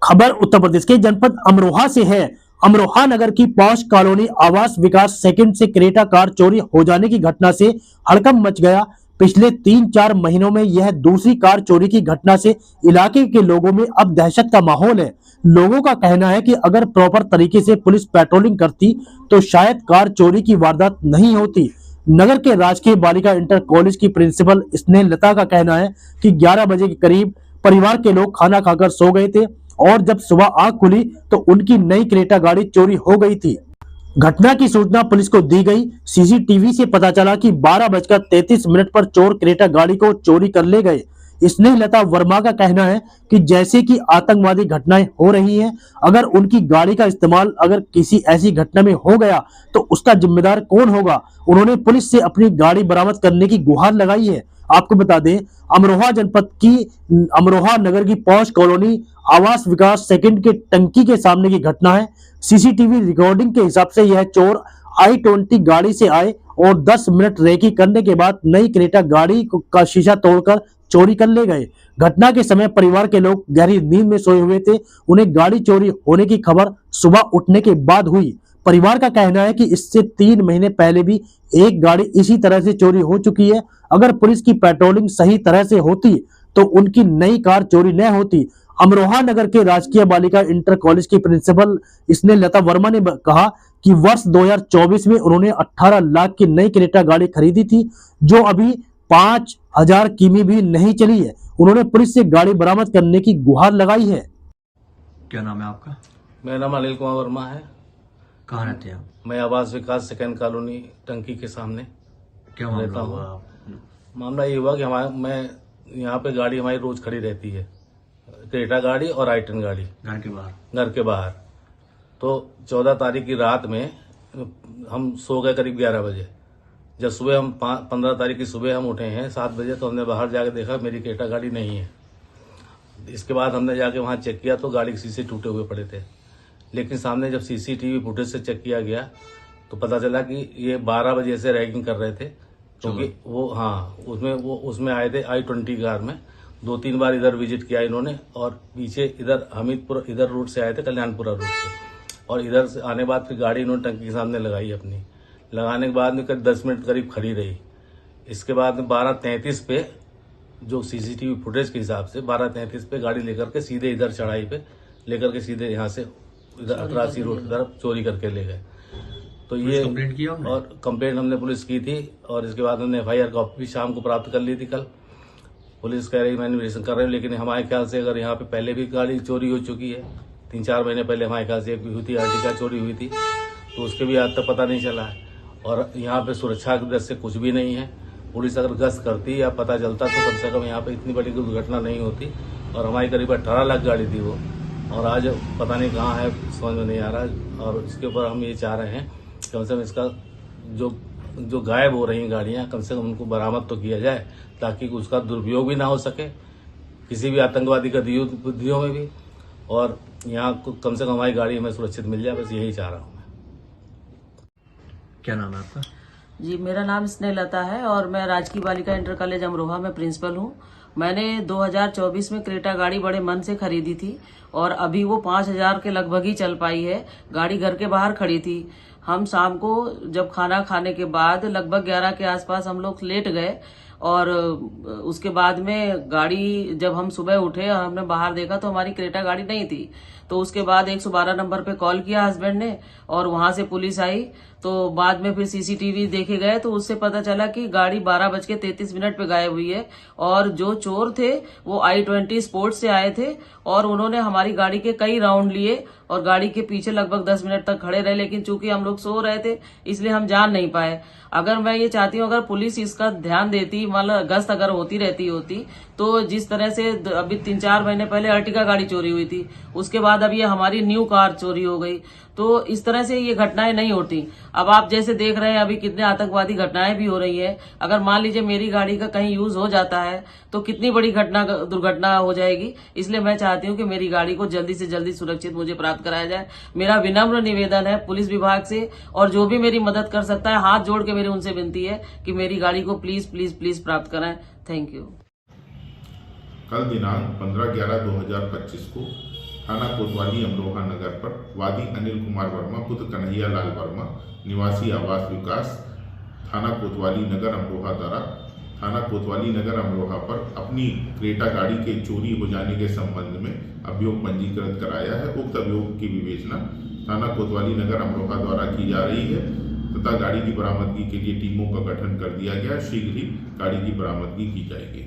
खबर उत्तर प्रदेश के जनपद अमरोहा से है। अमरोहा नगर की पॉश कॉलोनी आवास विकास सेकंड से क्रेटा कार चोरी हो जाने की घटना से हड़कंप मच गया। पिछले 3-4 महीनों में यह दूसरी कार चोरी की घटना से इलाके के लोगों में अब दहशत का माहौल है। लोगों का कहना है कि अगर प्रॉपर तरीके से पुलिस पेट्रोलिंग करती तो शायद कार चोरी की वारदात नहीं होती। नगर के राजकीय बालिका इंटर कॉलेज की प्रिंसिपल स्नेहलता का कहना है कि 11 बजे के करीब परिवार के लोग खाना खाकर सो गए थे और जब सुबह आंख खुली तो उनकी नई क्रेटा गाड़ी चोरी हो गई थी। घटना की सूचना पुलिस को दी गई। सीसीटीवी से पता चला कि 12:33 पर चोर क्रेटा गाड़ी को चोरी कर ले गए। स्नेहलता वर्मा का कहना है कि जैसे कि आतंकवादी घटनाएं हो रही हैं, अगर उनकी गाड़ी का इस्तेमाल अगर किसी ऐसी घटना में हो गया तो उसका जिम्मेदार कौन होगा। उन्होंने पुलिस से अपनी गाड़ी बरामद करने की गुहार लगाई है। आपको बता दें, अमरोहा जनपद की अमरोहा नगर की पॉश कॉलोनी आवास विकास सेकंड के टंकी के सामने की घटना है। सीसीटीवी रिकॉर्डिंग के हिसाब से यह चोर i20 गाड़ी से आए और 10 मिनट रेकी करने के बाद नई क्रेटा गाड़ी का शीशा तोड़कर चोरी कर ले गए। घटना के समय परिवार के लोग गहरी नींद में सोए हुए थे। उन्हें गाड़ी चोरी होने की खबर सुबह उठने के बाद हुई। परिवार का कहना है कि इससे 3 महीने पहले भी एक गाड़ी इसी तरह से चोरी हो चुकी है। अगर पुलिस की पेट्रोलिंग सही तरह से होती तो उनकी नई कार चोरी न होती। अमरोहा नगर के राजकीय बालिका इंटर कॉलेज की प्रिंसिपल स्नेहलता वर्मा ने कहा कि वर्ष 2024 में उन्होंने 18 लाख की नई क्रेटा गाड़ी खरीदी थी, जो अभी 5,000 किमी भी नहीं चली है। उन्होंने पुलिस से गाड़ी बरामद करने की गुहार लगाई है। क्या नाम है आपका? मेरा नाम अनिल कुमार वर्मा है। कहाँ रहते हैं आप? मैं आवास विकास सेकंड कॉलोनी टंकी के सामने क्या रहता मामला हुआ? हूँ। मामला ये हुआ कि मैं यहाँ पे गाड़ी हमारी रोज खड़ी रहती है, क्रेटा गाड़ी और i10 गाड़ी घर के बाहर। तो 14 तारीख की रात में हम सो गए करीब 11 बजे। जब सुबह हम 15 तारीख की सुबह हम उठे हैं 7 बजे, तो हमने बाहर जाके देखा मेरी क्रेटा गाड़ी नहीं है। इसके बाद हमने जाके वहाँ चेक किया तो गाड़ी के शीशे टूटे हुए पड़े थे। लेकिन सामने जब सीसीटीवी फुटेज से चेक किया गया तो पता चला कि ये 12 बजे से रैगिंग कर रहे थे, क्योंकि वो उसमें आए थे i20 कार में। 2-3 बार इधर विजिट किया इन्होंने और पीछे इधर हमीदपुर इधर रूट से आए थे, कल्याणपुरा रूट से, और इधर से आने बाद फिर गाड़ी इन्होंने टंकी के सामने लगाई अपनी। लगाने के बाद में करीब 10 मिनट करीब खड़ी रही। इसके बाद में 12:33 पे जो सीसीटीवी फुटेज के हिसाब से 12:33 पे गाड़ी लेकर के सीधे इधर चढ़ाई पे लेकर के सीधे यहाँ से इधर अतरासी रोड की तरफ चोरी करके ले गए। तो ये कंप्लेंट किया हमने? और कंप्लेंट हमने पुलिस की थी और इसके बाद हमने FIR कॉपी भी शाम को प्राप्त कर ली थी। कल पुलिस कह रही मैं इन्वेस्टिगेशन कर रही हूँ, लेकिन हमारे ख्याल से अगर यहाँ पे पहले भी गाड़ी चोरी हो चुकी है, 3-4 महीने पहले हमारे ख्याल से एक भी हुई थी, अर्टिगा चोरी हुई थी, तो उसके भी आज तक पता नहीं चला है। और यहाँ पे सुरक्षा की दृष्टि से कुछ भी नहीं है। पुलिस अगर गश्त करती या पता चलता तो कम से कम यहाँ पे इतनी बड़ी दुर्घटना नहीं होती। और हमारी करीब 18 लाख गाड़ी थी वो, और आज पता नहीं कहाँ है, समझ में नहीं आ रहा। और इसके ऊपर हम ये चाह रहे हैं कम से कम इसका जो गायब हो रही गाड़ियां कम से कम उनको बरामद तो किया जाए, ताकि उसका दुरुपयोग भी ना हो सके किसी भी आतंकवादी गतिविधियों में भी, और यहाँ कम से कम हमारी गाड़ी हमें सुरक्षित मिल जाए। बस यही चाह रहा हूँ मैं। क्या नाम है आपका? जी, मेरा नाम स्नेहलता है और मैं राजकीय बालिका इंटर कॉलेज अमरोहा में प्रिंसिपल हूँ। मैंने 2024 में क्रेटा गाड़ी बड़े मन से खरीदी थी और अभी वो 5,000 के लगभग ही चल पाई है। गाड़ी घर के बाहर खड़ी थी। हम शाम को जब खाना खाने के बाद लगभग 11 के आसपास हम लोग लेट गए और उसके बाद में गाड़ी जब हम सुबह उठे और हमने बाहर देखा तो हमारी क्रेटा गाड़ी नहीं थी। तो उसके बाद 112 नंबर पे कॉल किया हस्बैंड ने और वहां से पुलिस आई। तो बाद में फिर सीसीटीवी देखे गए तो उससे पता चला कि गाड़ी 12:33 पे गायब हुई है और जो चोर थे वो i20 स्पोर्ट्स से आए थे और उन्होंने हमारी गाड़ी के कई राउंड लिए और गाड़ी के पीछे लगभग 10 मिनट तक खड़े रहे। लेकिन चूंकि हम लोग सो रहे थे इसलिए हम जान नहीं पाए। अगर मैं ये चाहती हूँ अगर पुलिस इसका ध्यान देती, मतलब गश्त अगर होती होती तो जिस तरह से अभी 3-4 महीने पहले अर्टिगा गाड़ी चोरी हुई थी, उसके बाद अब ये हमारी न्यू कार चोरी हो गई, तो इस तरह से ये घटनाएं नहीं होती। अब आप जैसे देख रहे हैं अभी कितने आतंकवादी घटनाएं भी हो रही है। अगर मान लीजिए मेरी गाड़ी का कहीं यूज हो जाता है तो कितनी बड़ी दुर्घटना हो जाएगी। इसलिए मैं चाहती हूँ कि मेरी गाड़ी को जल्दी से जल्दी सुरक्षित मुझे प्राप्त कराया जाए। मेरा विनम्र निवेदन है पुलिस विभाग से, और जो भी मेरी मदद कर सकता है हाथ जोड़ के मेरी उनसे विनती है कि मेरी गाड़ी को प्लीज प्लीज प्लीज प्राप्त कराएं। Thank you. कल दिनांक 15/11/2025 को थाना कोतवाली अमरोहा नगर पर वादी अनिल कुमार वर्मा पुत्र कन्हैया लाल वर्मा निवासी आवास विकास थाना कोतवाली नगर अमरोहा द्वारा थाना कोतवाली नगर अमरोहा पर अपनी क्रेटा गाड़ी के चोरी हो जाने के संबंध में अभियोग पंजीकृत कराया है। उक्त अभियोग की विवेचना थाना कोतवाली नगर अमरोहा द्वारा की जा रही है तथा गाड़ी की बरामदगी के लिए टीमों का गठन कर दिया गया। शीघ्र ही गाड़ी की बरामदगी की जाएगी।